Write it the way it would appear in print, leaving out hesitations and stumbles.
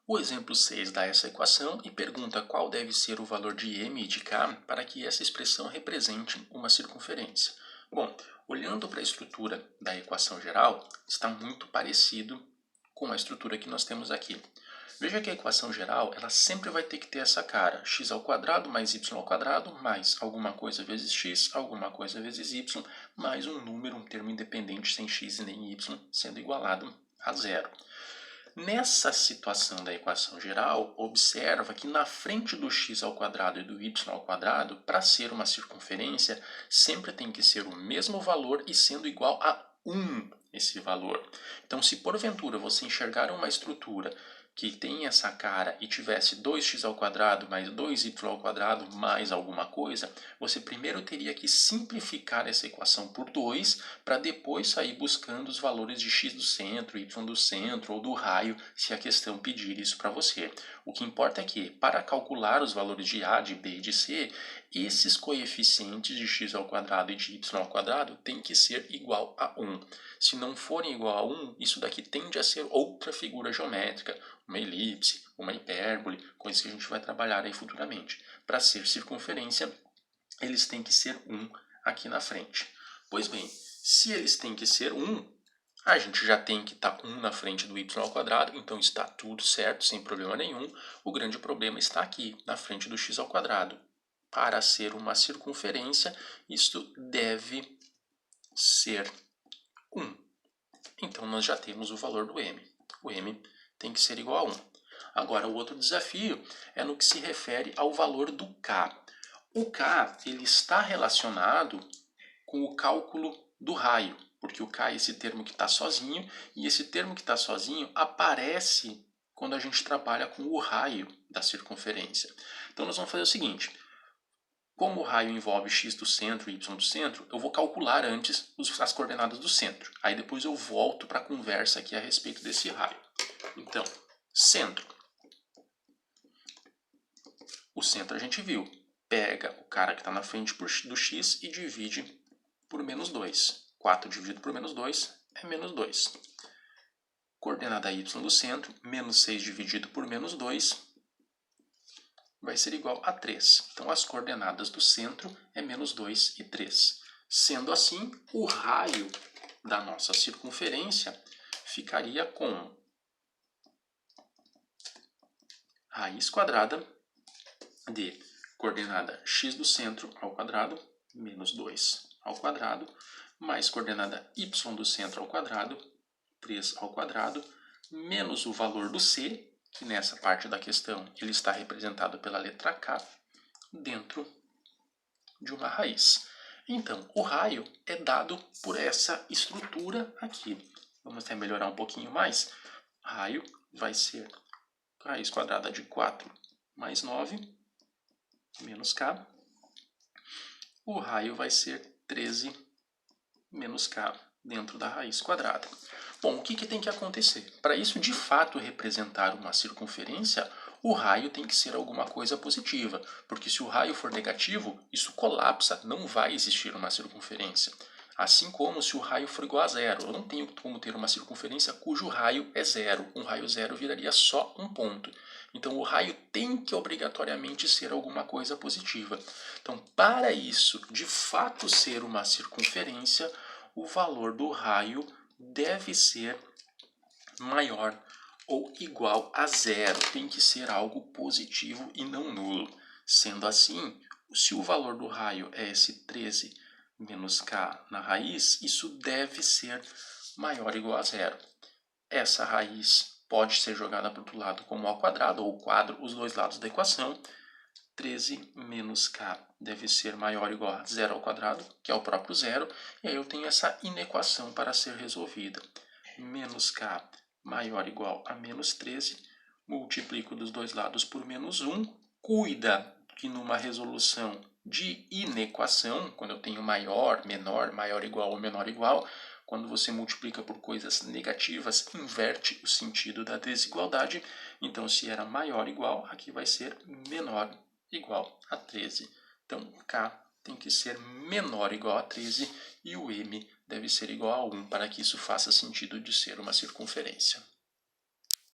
O exemplo 6 dá essa equação e pergunta qual deve ser o valor de m e de k para que essa expressão represente uma circunferência. Bom, olhando para a estrutura da equação geral, está muito parecido com a estrutura que nós temos aqui. Veja que a equação geral ela sempre vai ter que ter essa cara, x ao quadrado mais y ao quadrado mais alguma coisa vezes x, alguma coisa vezes y, mais um número, um termo independente sem x e nem y, sendo igualado a zero. Nessa situação da equação geral, observa que na frente do x ao quadrado e do y ao quadrado, para ser uma circunferência, sempre tem que ser o mesmo valor e sendo igual a 1 esse valor. Então, se porventura você enxergar uma estrutura que tem essa cara e tivesse 2x ao quadrado mais 2y ao quadrado mais alguma coisa, você primeiro teria que simplificar essa equação por 2 para depois sair buscando os valores de x do centro, y do centro ou do raio, se a questão pedir isso para você. O que importa é que, para calcular os valores de a, de b e de c, esses coeficientes de x ao quadrado e de y ao quadrado têm que ser igual a 1. Se não forem igual a 1, isso daqui tende a ser outra figura geométrica, uma elipse, uma hipérbole, coisa que a gente vai trabalhar aí futuramente. Para ser circunferência, eles têm que ser 1 aqui na frente. Pois bem, se eles têm que ser 1, a gente já tem que estar 1 na frente do y ao quadrado, então está tudo certo, sem problema nenhum. O grande problema está aqui, na frente do x ao quadrado. Para ser uma circunferência, isto deve ser 1. Então, nós já temos o valor do m. O m tem que ser igual a 1. Agora, o outro desafio é no que se refere ao valor do k. O k ele está relacionado com o cálculo do raio, porque o k é esse termo que está sozinho, e esse termo que está sozinho aparece quando a gente trabalha com o raio da circunferência. Então, nós vamos fazer o seguinte. Como o raio envolve x do centro e y do centro, eu vou calcular antes as coordenadas do centro. Aí depois eu volto para a conversa aqui a respeito desse raio. Então, centro. O centro a gente viu. Pega o cara que está na frente do x e divide por menos 2. 4 dividido por menos 2 é menos 2. Coordenada y do centro, menos 6 dividido por menos 2 vai ser igual a 3. Então, as coordenadas do centro é menos 2 e 3. Sendo assim, o raio da nossa circunferência ficaria com raiz quadrada de coordenada x do centro ao quadrado, menos 2 ao quadrado, mais coordenada y do centro ao quadrado, 3 ao quadrado, menos o valor do c, que nessa parte da questão ele está representado pela letra k, dentro de uma raiz. Então, o raio é dado por essa estrutura aqui. Vamos até melhorar um pouquinho mais. Raio vai ser raiz quadrada de 4 mais 9, menos k. O raio vai ser 13 menos k dentro da raiz quadrada. Bom, o que tem que acontecer? Para isso de fato representar uma circunferência, o raio tem que ser alguma coisa positiva, porque se o raio for negativo, isso colapsa, não vai existir uma circunferência. Assim como se o raio for igual a zero, eu não tenho como ter uma circunferência cujo raio é zero. Um raio zero viraria só um ponto. Então o raio tem que obrigatoriamente ser alguma coisa positiva. Então, para isso de fato ser uma circunferência, o valor do raio deve ser maior ou igual a zero. Tem que ser algo positivo e não nulo. Sendo assim, se o valor do raio é esse 13 menos k na raiz, isso deve ser maior ou igual a zero. Essa raiz pode ser jogada para o outro lado como ao quadrado, ou quadro os dois lados da equação. 13 menos k deve ser maior ou igual a zero ao quadrado, que é o próprio zero, e aí eu tenho essa inequação para ser resolvida. Menos k maior ou igual a menos 13, multiplico dos dois lados por menos 1, cuida que numa resolução de inequação, quando eu tenho maior, menor, maior igual ou menor igual, quando você multiplica por coisas negativas, inverte o sentido da desigualdade. Então, se era maior ou igual, aqui vai ser menor igual a 13. Então, k tem que ser menor ou igual a 13 e o m deve ser igual a 1 para que isso faça sentido de ser uma circunferência.